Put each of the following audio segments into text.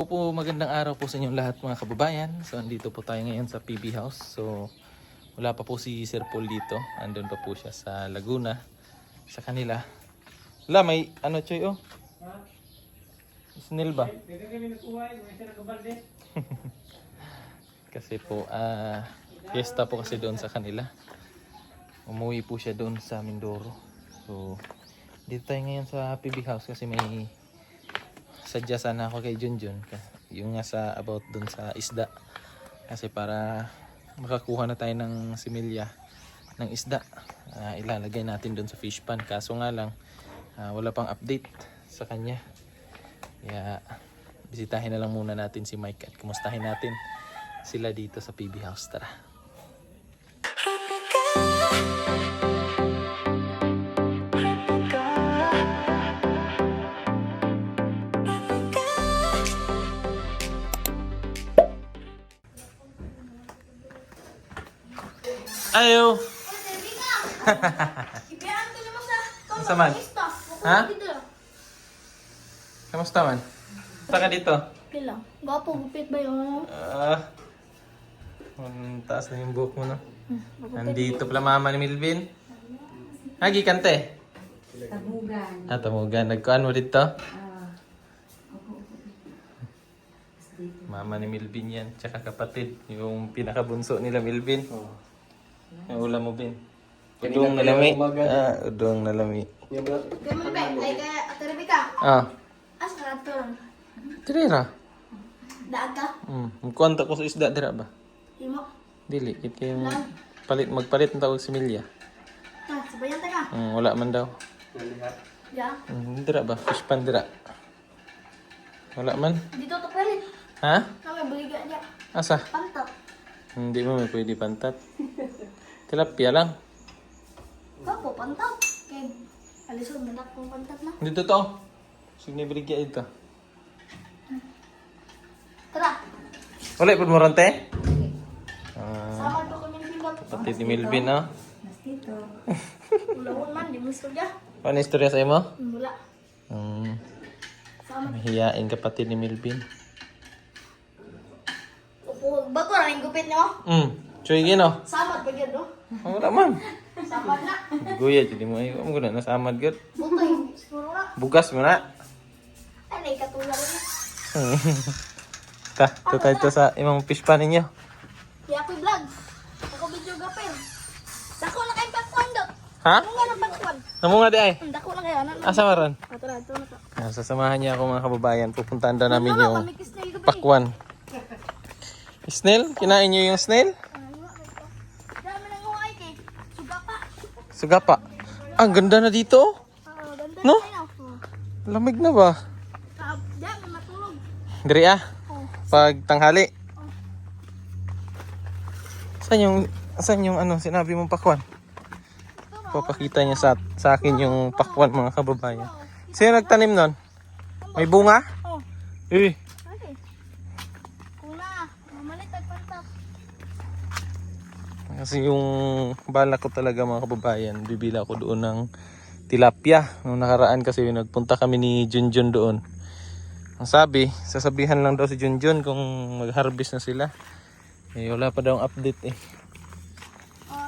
Magandang araw po sa inyong lahat mga kababayan. So andito po tayo ngayon sa PB House. So wala pa po si Sir Paul dito. Andun pa po siya sa Laguna. Sa kanila. Wala, may ano Choy oh? Snail ba? Kasi po fiesta po kasi doon sa kanila. Umuwi po siya doon sa Mindoro. So dito tayo ngayon sa PB House kasi may sadya sana ako kay Junjun yung nga sa about dun sa isda kasi para makakuha na tayo ng similya ng isda, ilalagay natin dun sa fish pan, kaso nga lang wala pang update sa kanya, kaya bisitahin na lang muna natin si Mike at kumustahin natin sila dito sa PB House. Tara. Ayo. Kamusta man? Ha? Kamusta man? Kamusta ka dito? Okay lang. Gwapo, gupit ba yun? Taas na yung buhok mo, no? Nandito pala mama ni Milvin. Hagi kante? Tamugan. Tamugan. Nagkuhan mo dito? Mama ni Milvin yan. Tsaka kapatid. Yung pinakabunso nila Milvin. Yung ulam mo, Bin. Udong na lami. Udong na lami. Kamu ba? Ay, kaya Ate Rebecca. Asa ka ito lang? Tirira. Daag ka? Magkuhanta ko sa isda, dira ba? Himo? Dili. Ito yung magpalit ng tawag si Milya. Sabayan ta ka? Wala man daw. Ya? Dira ba? Fish pan dira. Wala man. Dito to pelit. Ha? Kami baliga niya. Asa? Pantat. Hindi mo may pwede pantat. Tilapia lang. Gwapo, pantat. Kaya, alisod, manak kong pantat na. Dito to. Sige, biligya ito. Tara. Wala, ipon mo rante? Sama ko kami ng pindot. Pati ni Milvin, no? Nastito. Ulawon man, di mo istorya. Ano istorya sa'yo mo? Wala. Sama. Mahiyain kapatid ni Milvin. Upo, bago na yung gupit niyo. Choy gino. Samad ba yun, no? Wala man. Samad na. Guya, jadi mo ay mo na nasamad gud. Butoy, siguro na. Bugas mo na. Ay, naikatulad na. Tayo sa imong fish pan ninyo. Kaya ako vlog. Ako video gapin. Dako na kayong pakwan do. Ha? Ano nga ng pakwan? Namo nga di ay. Dako na kayo. Ano? Asa maron? Tara, ito na to. Sasamahan niya ako mga kababayan. Pupuntahan daw namin Ano, yung kami kisnay gabi. pakwan. Snail? Kinain niyo yung snail? Dami nang huwag kay. Suga pa. Sugapa. Ang ganda na dito. Ganda No? na Lamig na ba? Diyan, matulog. Diri pag tanghali. Saan yung ano sinabi mong pakwan? Papakita niya sa akin yung pakwan mga kababayan. Sino nagtanim nun? May bunga? Oh. Eh. Okay. Kuna. Mamalit at pantap. Kasi yung bala ko talaga mga kababayan, bibila ko doon ng tilapia. Nung nakaraan kasi nagpunta kami ni Junjun doon. Ang sabi, sasabihan lang daw si Junjun kung mag-harvest na sila. Eh wala pa daw ang update eh.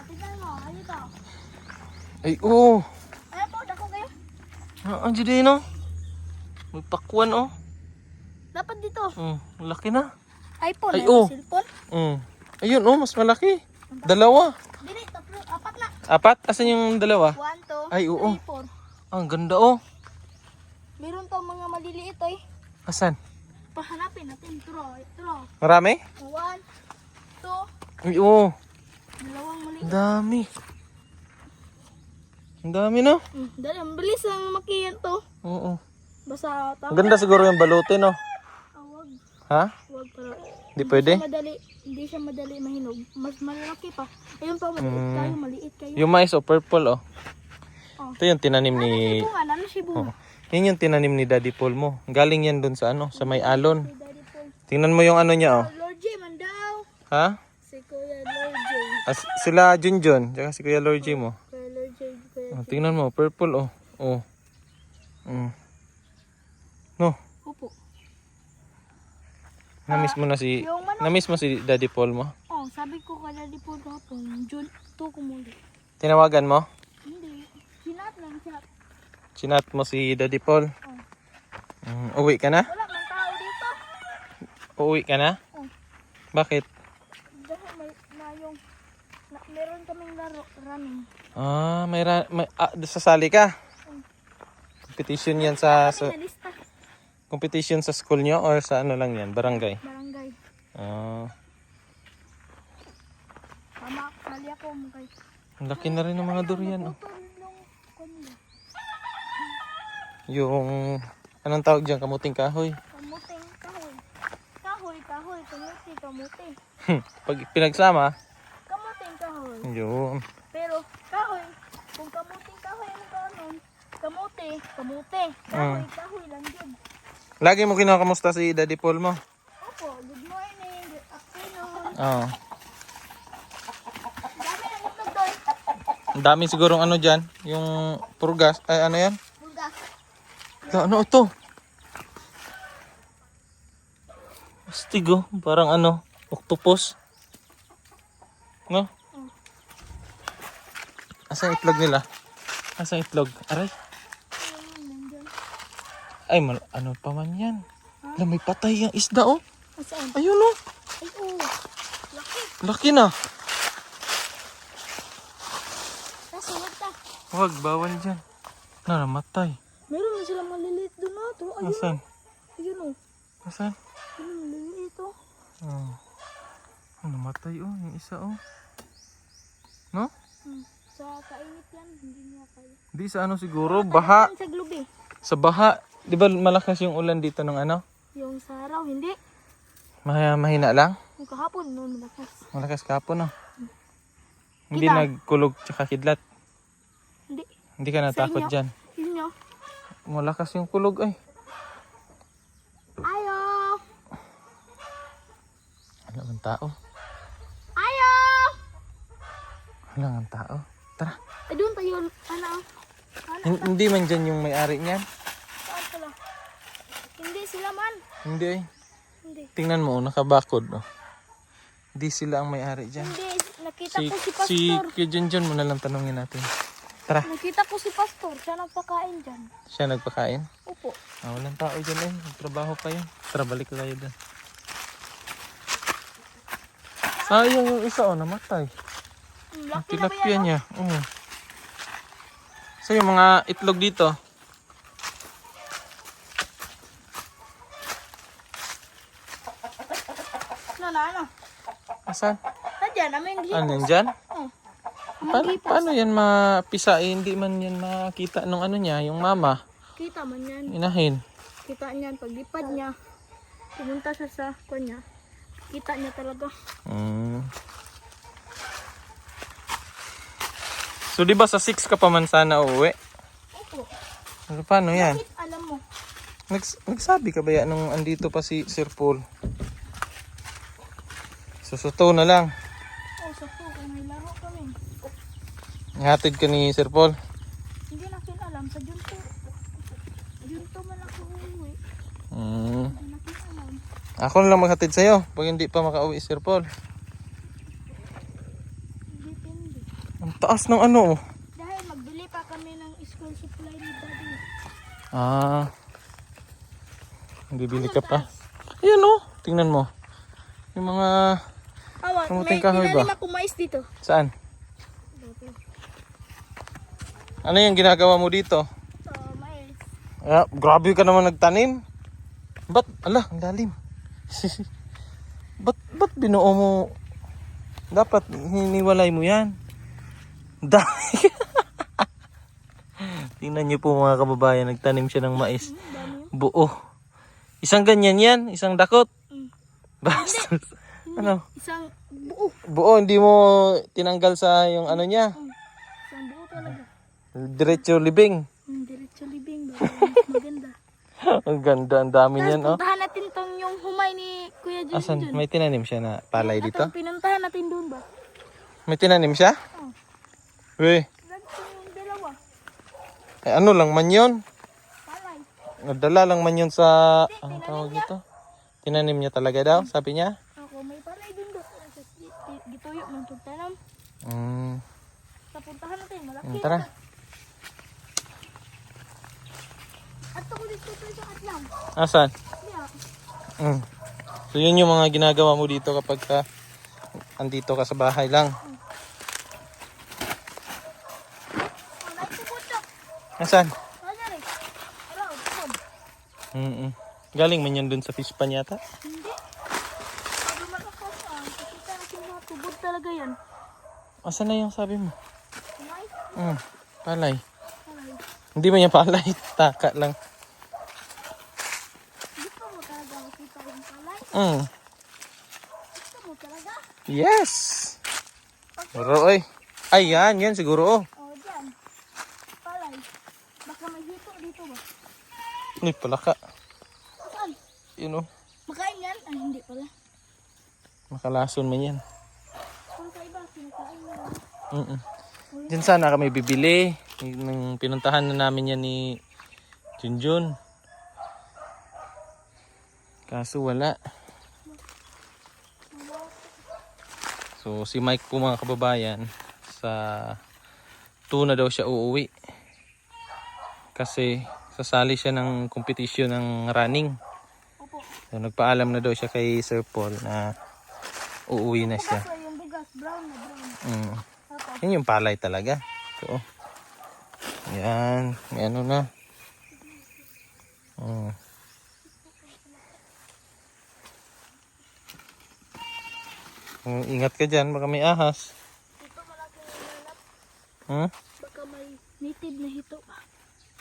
Tignan mo. Ano to? Ay oo. Ano po? Dako kayo? Ang dito no? May pakwan oh. Dapat dito. Laki na. iPhone. Ay, Ay, oh. cellphone. Ayun oh, mas malaki. Dalawa. Dili, tatlo. Apat na. Apat? Asan yung dalawa? 1, 2, Ay, oo. 3, 4. Ang ganda oh. Meron to mga maliliit eh. Asan? Pahanapin natin. Ito. Marami? 1, 2, Ay oo. dalawang maliit. Ang dami. Ang dami no? Dali, ang bilis lang makiyan to. Oo. Basta Ang ganda siguro yung baluti no? Wag. Ha? Wag para. Di pwede? Hindi siya madali mahinog. Mas malaki pa. Ayun pa, maliit kayo. Yung mais oh, purple oh. Oh. Ito yung tinanim ni... Ano si bunga? Yan yung tinanim ni Daddy Paul mo. Galing yan dun sa ano, sa may alon. Si Daddy Paul. Tingnan mo yung ano niya oh. Lord J man daw. Ha? Si Kuya Lord J. Sila Junjun, tsaka si Kuya Lord G mo. Kuya Lord J. Kuya Tingnan mo, purple oh. Oh. No. Upo. Na-miss mo na si... Yung manok. Na-miss mo si Daddy Paul mo? Oh, sabi ko kay Daddy Paul hapon, June 2 kumuli. Tinawagan mo? Hindi. Sinat lang siya. Chinat mo si Daddy Paul? Uwi ka na? Wala man tao dito. Uuwi ka na? Oh. Bakit? Dahil meron kaming laro, running. Sasali ka? Competition yan Kami nalista. competition sa school nyo or sa ano lang yan? Barangay? Barangay. Tama, sali ako mo kay. Ang laki na rin ng mga durian. Oh. Putol yung kanila. Yung... Anong tawag dyan? Kamuting kahoy? Kamuting kahoy. Kahoy, kamuti. Pag pinagsama, Kamuting kahoy. yun. Pero kahoy, kung kamuting kahoy ano ka nun? Kamuti. Kahoy lang yun. Lagi mo kinakamusta si Daddy Paul mo? Opo, good morning, good afternoon. Oo. Dami na itlog doon. Ang dami sigurong ano dyan. Yung purgas. Ay ano yan? Bulgas. Ano ito? Astig oh. Parang ano. Octopus. No? Asan itlog nila? Asan itlog? Aray. Nandyan. Ay, ano pa man yan? Alam, may patay yung isda oh. Saan? Ayun oh. Ay, oo. Laki. Laki na. Nasunod ka. Huwag, bawal dyan. Namatay. Meron na silang maliliit doon na. Ito, ayun. Asan? Ayun o. Asan? Ayun, maliliit o. Oh. Namatay oh. Yung isa oh. No? Sa kainit yan, hindi niya kaya. Di sa ano siguro. Baha. Yan sa globe eh. Sa baha. Di ba malakas yung ulan dito ng ano? Yung sa araw, hindi. Mahina lang? Yung kahapon, noon malakas. Malakas kapon, no? Hindi Kita. nagkulog tsaka kidlat. Hindi. Hindi ka natakot inyo. dyan. Yun nyo. Malakas yung kulog ay. Ayo! Wala ang tao. Ayo! Wala ang tao. Tara. Ay, doon tayo. Ano? Hindi man dyan yung may-ari niyan. Saan pala? Hindi sila man. Hindi ay. Hindi. Tingnan mo, nakabakod. Oh. Hindi sila ang may-ari dyan. Hindi. Nakita ko si Pastor. Kuya Junjun mo na lang tanungin natin. Tara. Nakita ko si Pastor. Siya nagpakain dyan. Siya nagpakain. Opo. Walang tao dyan eh. Trabaho pa yun. Tara, balik ka kayo dyan. Sayang yung isa oh, namatay. Ang Laki na ba tilapia yan? niya. Oo. So yung mga itlog dito. Ano? Asan? Nandiyan, namin dito. Ano yan dyan? Oh. Paano yan mapisa? Hindi man yan makita nung ano niya, yung mama. Kita man yan. Inahin. Kita niyan. Paglipad niya, pumunta siya sa kanya. Kita niya talaga. So di ba sa 6 ka pa man sana uuwi? Opo. Ano, paano yan? Bakit alam mo? Nagsabi ka ba yan nung andito pa si Sir Paul? Susuto na lang. Oh, sa po. May laro kami. Ihatid ka ni Sir Paul. Hindi natin alam. Sa Junto. Junto man ako uuwi. Hmm. Hindi natin alam. Ako na lang maghatid sa'yo pag hindi pa makauwi Sir Paul. Depende. Ang taas ng ano. Dahil magbili pa kami ng school supply ni Daddy. Bibili ka pa. Ayan oh. Tingnan mo. Yung mga... Awan, Kamuting may kahoy ba? tinanim ako mais dito. Saan? Ano yung ginagawa mo dito? So, mais. Grabe ka naman nagtanim. Ba't? Ala, ang lalim. ba't binuo mo? Dapat hiniwalay mo yan. Dami. Tingnan niyo po mga kababayan, nagtanim siya ng mais. Buo. Isang ganyan yan, isang dakot. Basta. Ano? Isang buo. Buo, hindi mo tinanggal sa yung ano niya. Isang buo talaga. Diretso libing. Diretso libing ba? Maganda. Ang ganda, ang dami Tapos niyan, oh. puntahan natin tong yung humay ni Kuya Junjun. Asan? May tinanim siya na palay At dito? ang pinuntahan natin doon ba? May tinanim siya? Oh. Uy, Ganito yung dalawa. eh, ano lang man yun? Palay. Nadala lang man yun sa... Ang tawag dito? Tinanim niya talaga daw, sabi niya? Ako may palay din doon. Gituyo ng pagtanam. Napuntahan natin, malaki. Tara. At ako dito sa atlang. Asan? Yeah. So yun yung mga ginagawa mo dito kapag andito ka sa bahay lang. Asan? Galing man yan dun sa fish pan yata? Hindi. Pag malakas kita natin mga tubod talaga yan. Asan na yung sabi mo? May? Palay. Palay. Hindi man yan palay, taka lang. Gusto mo talaga makita yung palay? Gusto mo talaga? Yes! Siguro Ayan, yan siguro Dyan. Palay. Baka may hito dito ba? Ni palaka. Saan? Yun Makain yan? Ay, hindi pala. Makalason man yan. Kung sa iba, sinakain mo. Diyan sana kami bibili. Nung pinuntahan na namin yan ni Junjun. Kaso wala. So si Mike po mga kababayan, sa tuna daw siya uuwi. Kasi sasali siya ng competition ng running. Opo. So nagpaalam na daw siya kay Sir Paul na uuwi na siya. Bugas yung bugas. Brown na brown. Opo. Yun yung palay talaga. So, yan. May ano na. Ingat ka dyan. Baka may ahas. Ito malaking lalap. Baka may native na hito.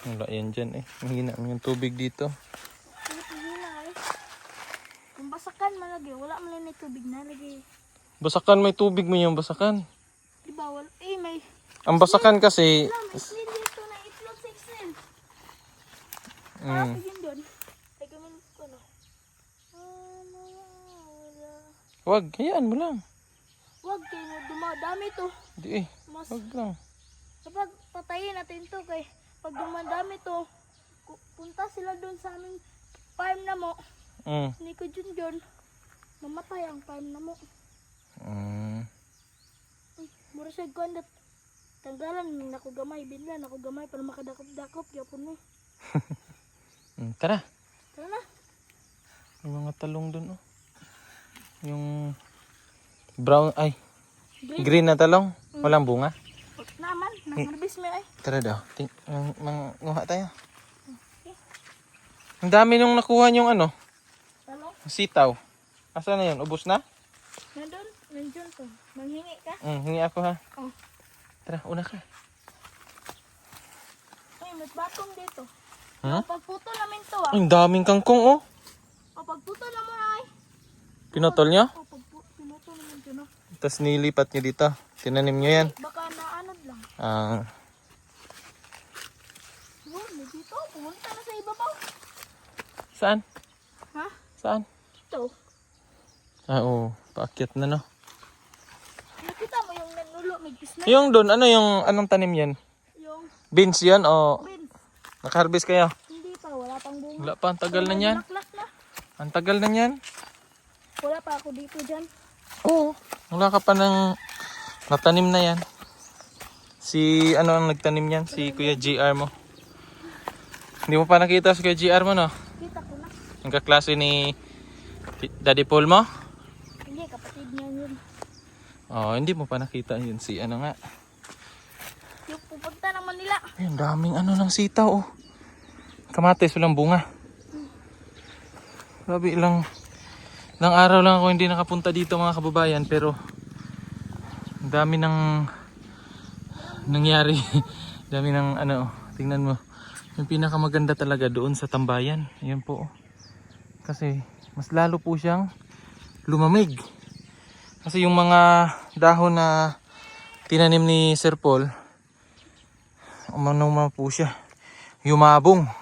Wala yan dyan Mahina yung tubig dito. Hina Kung basakan malagi. Wala man na tubig na lagi. Basakan, may tubig mo yung basakan. Diba? May... Ang basakan kasi... Wala, may snail dito na itlog sa snail. Pagin doon. Ay, gamin ko na. Wag, hayaan mo lang. Wag kayo, dumadami to. Hindi Mas, wag lang. kapag patayin natin to, kay pag dumadami to, punta sila doon sa aming farm na mo. Ni ko Junjun, mamatay ang farm na mo. Mura siya ganda. Tanggalan, nako gamay, binlan, nako gamay, para makadakop-dakop, yapon mo. Tara. Tara na. May mga talong dun Yung brown, green na talong. Walang bunga. Naman, nang-harvest mo ay. Tara daw. Manguha tayo. Ang dami nung nakuha yung Talong? sitaw. Asa na yun? Ubus na? Nandun, nandiyon to. Manghingi ka? Hingi ako ha. Oh. Tara, una ka. Ay, may batong dito. Pagputo namin to Ang daming kangkong pagputo na mo ay. Pinotol nyo? Pinuto naman dyan Tapos nilipat nyo dito. Tinanim nyo yan. Baka naanod lang. May dito, pumunta na sa iba pa. Saan? Ha? Saan? Ito. Oo. Paakyat na Nakita mo yung nanulo, may kisna. Yung doon, anong tanim yan? Yung Beans yan o beans. naka-harvest kayo? Hindi pa, wala pang bunga. Wala pa, ang tagal na yan. Bulaklak na. Ang tagal na yan. Wala pa ako dito dyan. Oo. Wala ka pa ng natanim na yan. Si ano ang nagtanim yan? Si Kuya GR mo. Hindi mo pa nakita si Kuya GR mo, no? Kita ko na. Ang kaklase ni Daddy Paul mo? Hindi, kapatid niya yun. Oh, hindi mo pa nakita yun. Si ano nga. Yung pupunta ng Manila. Ay, ang daming ng sitaw, Kamatis, walang bunga. Grabe, ilang araw lang ako hindi nakapunta dito mga kababayan, pero ang dami ng nangyari. Dami ng tingnan mo. Yung pinakamaganda talaga doon sa tambayan. Yan po. Kasi mas lalo po siyang lumamig. Kasi yung mga dahon na tinanim ni Sir Paul, umano po siya. Yumabong.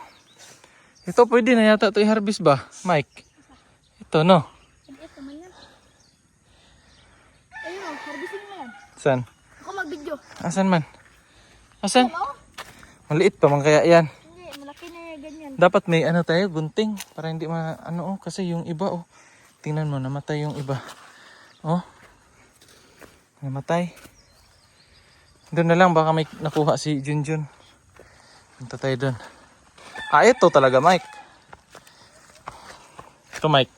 Ito pwede na yata ito i-harvest ba, Mike? Ito, no? Ito man yan. Ayun o, harvesting mo yan. Saan? Ako mag-video. Asan man? Asan? Ano? Maliit pa man kaya yan. Hindi, malaki na yan ganyan. Dapat may ano tayo, gunting. Para hindi ano kasi yung iba tingnan mo, namatay yung iba. Oh. Namatay. Doon na lang, baka may nakuha si Junjun. Punta tayo doon. Ito talaga, Mike. Ito, Mike.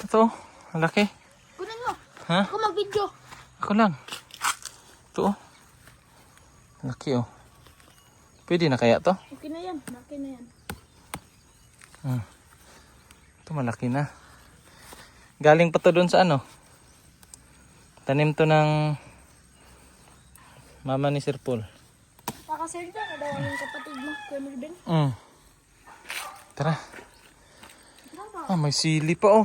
Ito, ang laki. Kunin mo. Ha? Ako mag-video. Ako lang. Ito, laki, Pwede na kaya to? Okay na yan. Laki na yan. Ito, malaki na. Galing pa to doon sa ano? Tanim to ng mama ni Sir Paul. Nakaserda na daw ang kapatid mo. Kuya Melvin. Tara. May sili pa,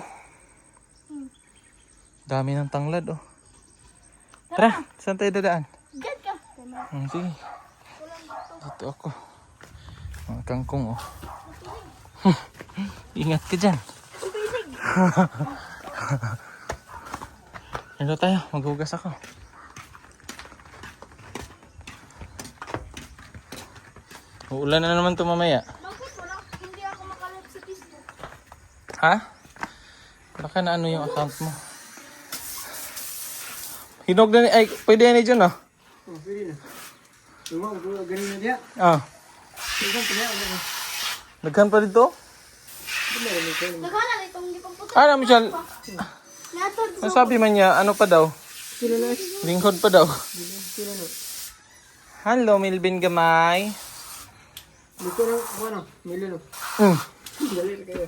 Dami ng tanglad, Tara, saan tayo dadaan? Diyan ka. Sige. Dito ako. Mga kangkong, Ingat ka dyan. Ito tayo, maghugas ako. Uulan na naman ito mamaya. Bakit wala? Hindi ako makalap sa Facebook. Ha? Baka na ano yung account mo? Hinog na ay, pwede yan dyan, Pwede na. Yung mga ganun na diya. Naghan pa dito? Nagana itong hindi pang puto. Ano, Michelle? Natod. Nasabi man niya, ano pa daw? Lingkod pa daw. Hello, Milvin Gamay. Dito na, ano, milyon. Dali na kayo.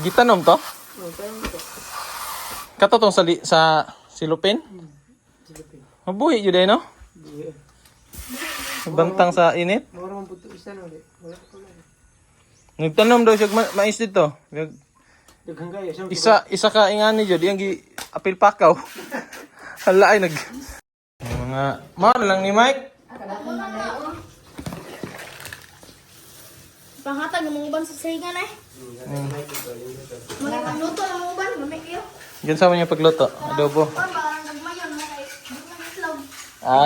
Gitanom to? Parang ito. Kato tong sa silupin? Mabuhi yun no? Bantang sa init? Mawara mong puto isa na ulit. Wala ko lang. Nagtanom daw siya mais dito. Daghang gaya. Siyang Isa ka ingani jud, yang gi apil pakaw. Hala ay mga mahal lang ni Mike. Panghatag ng mga uban sa saringan Mga luto ng mga uban, mamay kayo. Diyan sa niya pagluto, adobo. Parang nagmayon na kay itlog.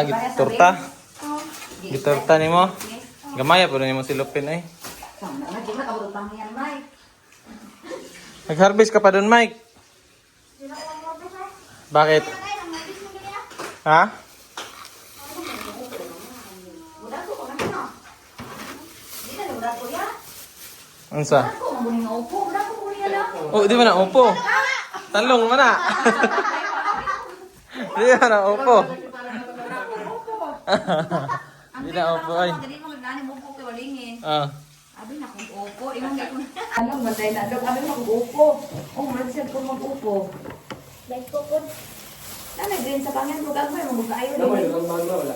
Gitorta. Gitorta nimo. Gamaya pud nimo silupin ay. Nag-harvest ka pa doon, Mike? Bakit? Ha? Unsa? Oh, di ba na upo? Talong mo na. Di ba na upo? Di na upo ay. Abi na kung upo, imong gakon. Ano matay na dog, abi mag-upo. Man siya po mag-upo. Like ko po. Nanay din sa pangyan ko gagawin mo kayo Naman din. yung bangga wala.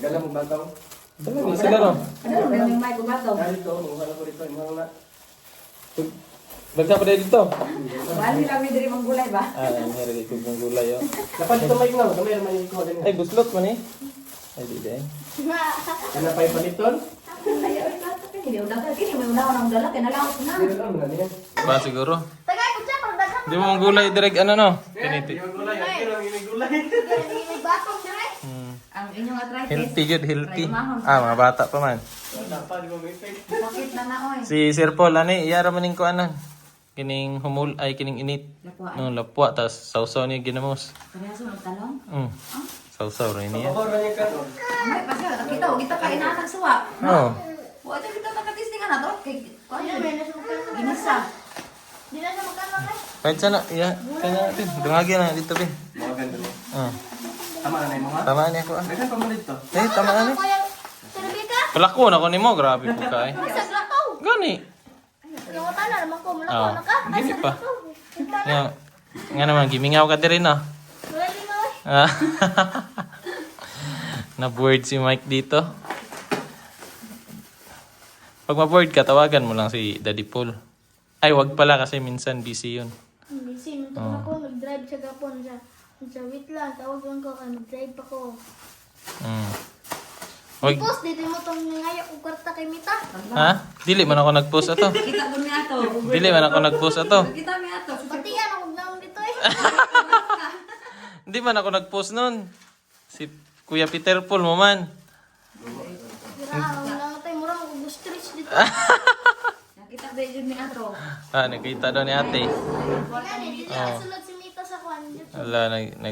Gala mong bataw. Dali sila ro. Ano rin yung may gumato? Dahil ito, wala ko rito. Yung mga Bagsa pa dito. Bali kami diri mang gulay ba? Meron dito ng gulay dapat ito may nga. Kamay naman yung kuha din. Ay, buslot man eh. Ay, di din. Ano pa yung paliton? Ayaw ito kini udah kini may una nang dala kay nalaot na. Hindi na lang yan. Ba siguro? Tagay ko siya, pag dagang. Di mo ang gulay direct ano no? Piniti. Yung gulay, yan ang yung gulay. May batong dire. Ang inyong arthritis. Healthy yun, healthy. Mga bata pa man. Dapat, di ba may effect? Bakit na naoy? Si Sir Paul, iyara maning ko anan. Kining humul, ay kining init. Lapuan. No, lapwa, tas sausaw niya ginamos. Parehas mo talong. Sausaw rin niya. Pabor na yung kato. Amay pa siya kita kain na sa suwa. Oo. Wa ito kita nakatisting na to. Kay Ano, may nasa magkano. ginisa. Di na siya magkano na. Kahit sana, kanya natin. Dungagi na dito, Bin. Mga ganda mo. Tama na yung mga. Tama niya ko. Dagan pa mo dito. Tama na ni. Kuya, Rebecca, Palako na ko ni mo, grabe po ka eh. sa lakaw. Gani. Yung utana naman ko, malakaw na ka. Gini Nasa pa. lakaw. Nga naman, gimingaw ka din no? Wala lima Na-board si Mike dito. Pag ma-board ka, tawagan mo lang si Daddy Paul. Ay, wag pala kasi minsan busy yun. Hindi, sinunod ako, nag-drive siya gapon siya. Wait lang, tawag lang ko, nag-drive pa ko. Wag, Post, dito mo itong nangayak ko kwarta kay Mita. ha? Dili man ako nag-post ato. Kita ko mi ato. Dili man ako nag-post ato. Kita mi ato. Pati yan, ako naman dito eh. Hindi man ako nag-post nun. Si Kuya Peter Paul mo man. Gira, wala tayo, mura mag-stretch dito. Nakita ba yun ni Ato? Nakita daw ni ate. Gani, dito sulod si Mita sa kwan. Wala,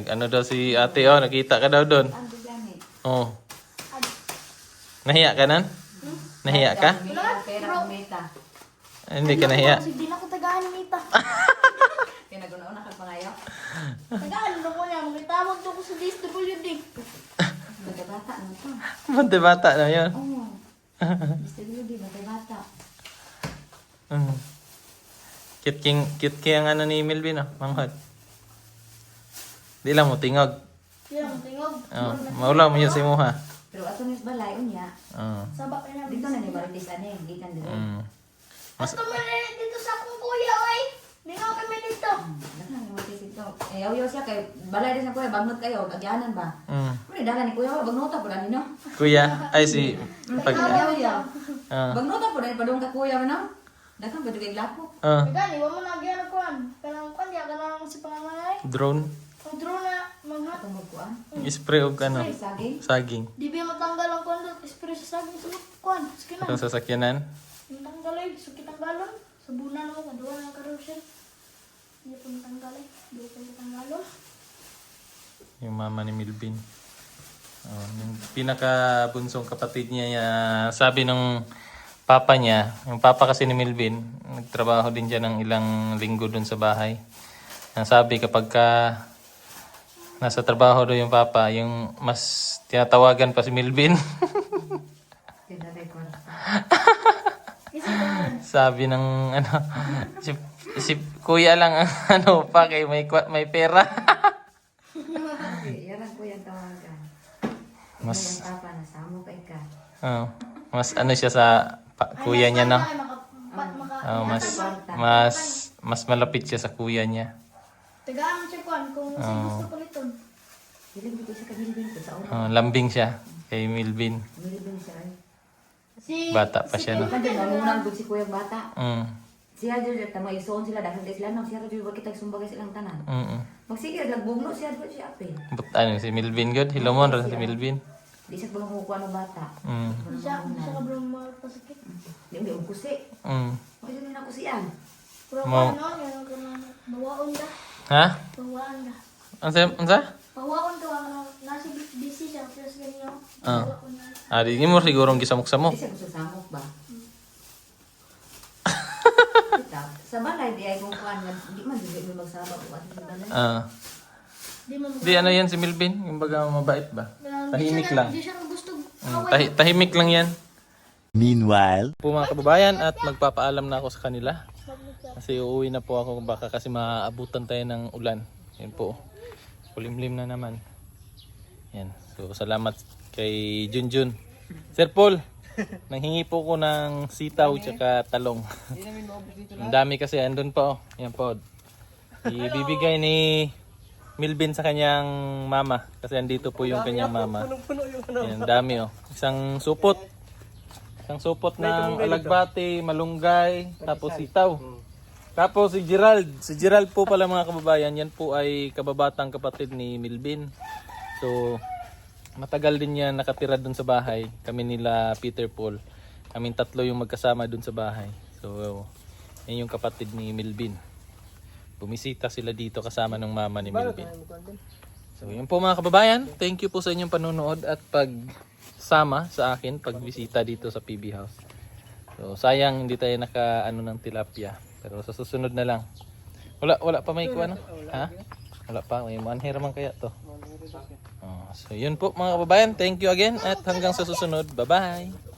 ano daw si ate, oh, nakita ka daw doon. Ando gani. Oh. Nahiya ka nan? Nahiya ka? Pera meta. Hindi ka nahiya. Kasi di na ko tagaan ni Mita. Kaya naguna-una ka pangayo. Tagaan na ko niya. Magkitawag to ko sa DSWD. Batay bata ano to? Bante bata na yun. Oo. Gusto nyo di batay bata. Cute kaya ang ano ni Melvin, oh, manghod. Di lang mo tingog. Yan, tingog. Oh, maulaw mo yun si Muha. Pero ato nis balay unya. Sabak na namin. Dito na ni Marites ani, gikan dire. Mas tumalit dito sa akong kuya, oy. Ningaw kami dito. Dakan ni Marites ito. Eh yaw siya kay balay din sa kuya bagnot kayo, agyanan ba? Pero dala ni kuya bagnota pud ani no. Kuya, ay si pag Yaw. Bagnota pud ani padung ka kuya no. Dakan pud kay lapo. Gani, wa mo na gyud kuan. Kanang kuan ya kanang si panganay. drone, Ang drone na manghat. Ato mo kuan. spray og ano, Saging. saging. Di ba matanggal ang kuan dot spray sa saging sa kuan. Skinan. Itong sasakyanan. Matanggal ay sukit ang galon. Sa bunan mo kaduwa ng carousel. Hindi po matanggal ay. Di po matanggalon. Yung mama ni Melvin. Oh, yung pinakabunsong kapatid niya, sabi ng papa niya, yung papa kasi ni Melvin, nagtrabaho din siya ng ilang linggo dun sa bahay. Ang sabi kapag nasa trabaho doon yung papa, yung mas tinatawagan pa si Melvin. Tinatay ko. Sabi ng ano, si kuya lang ang ano pa kay may pera. Yaran ko yung tawagan. Mas Yung papa na samo kay ka. mas ano siya sa kuya niya, no? Mas malapit siya sa kuya niya. Tagaan mo siya kuan kung gusto paliton. Dilim dito sa kanilbin ko sa una. Lambing siya kay Melvin. Milibin siya ay. Si Bata pa siya, no? Kasi nangunang gud si kuya bata. Mm. Siya dito tama ison sila dahil di sila nang siya dito ba kita sumbagay silang tanan. Magsige lagbugno siya dito siya apil. But ano si Melvin good? Hilomon rin si Melvin. Di siya bulong ko ano bata. siya ka bro pasakit. Di mo kusi. Wala din ako siyan. Pero Mo- ano, yan ko na bawaon ka. Ha? Bawaon ka. Ansa? Bawaon ka ano, nasa busy siya pero sa ganyan. Ah. Bawaon na. Di mo sigurong gisamok-samok. Di siya gusto samok ba? Sa balay di ay kung kuan nga di man di mo magsama ko at sa balay. Di mo Di ano yan si Melvin? Yung baga mabait ba? Tahimik lang. Di siya gusto away. Tahimik lang yan. Meanwhile, Po mga kababayan, at magpapaalam na ako sa kanila. Kasi uuwi na po ako baka kasi maaabutan tayo ng ulan. Yan po. Kulimlim na naman. Yan. So salamat kay Junjun. Sir Paul, nanghingi po ko ng sitaw tsaka talong. Ang dami kasi andun pa, oh. Yan po. Ibibigay ni Melvin sa kanyang mama kasi andito po yung kanyang mama. Yan, dami, oh. Isang supot ng alagbati, malunggay, tapos sitaw. Tapos si Gerald po pala mga kababayan, yan po ay kababatang kapatid ni Melvin. So matagal din niya nakatira dun sa bahay. Kami nila Peter Paul. Kaming tatlo yung magkasama dun sa bahay. So yan yung kapatid ni Melvin. Bumisita sila dito kasama ng mama ni Melvin. So yun po mga kababayan, thank you po sa inyong panonood at pagsama sa akin pagbisita dito sa PB House. So sayang hindi tayo naka-ano ng tilapia, pero sa susunod na lang. Wala pa may kuha, no? Ha? Wala pa, may manhira man kaya to. So yun po mga kababayan, thank you again at hanggang sa susunod. Bye-bye.